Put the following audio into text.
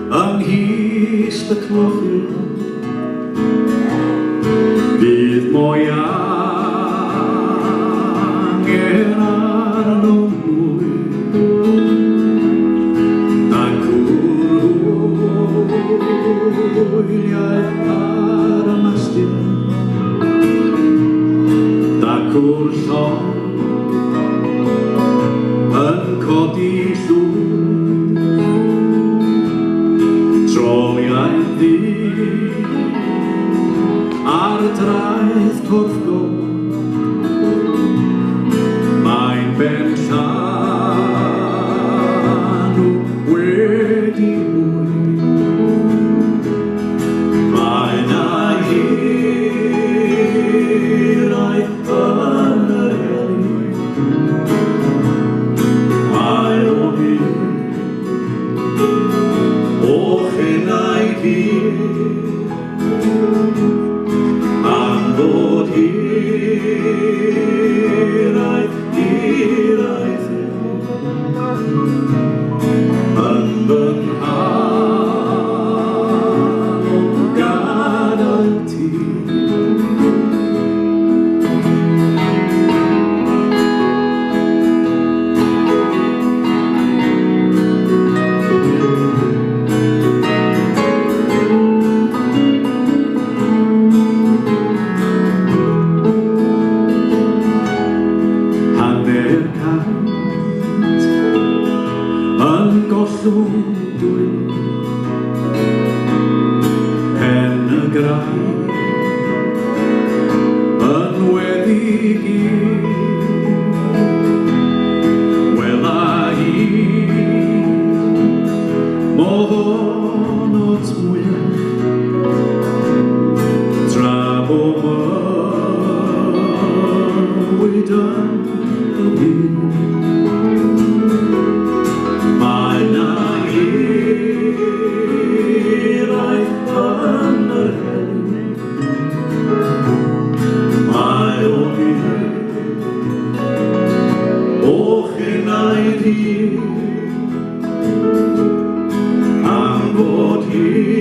ynghys dy clochyn bydd mwy angen arno mwy na'n cwrwyliau ar y mastyn na'n cwrllon yn codi llwyd troliau ddydd ar draeth Porthgo mae'n benllan wedi mwy mae'n ahirau yn yr heli mae o hyd o chennau dydd am fod hiraeth yn fy nghanol gadael ti. Yn gollwng dwy pen y graig yn wedi gyd wela i mohon o't mwyach tra bo mywyd yn y byd mae'n ahirau yn yr heli mae o hyd o chennau dydd am fod hyd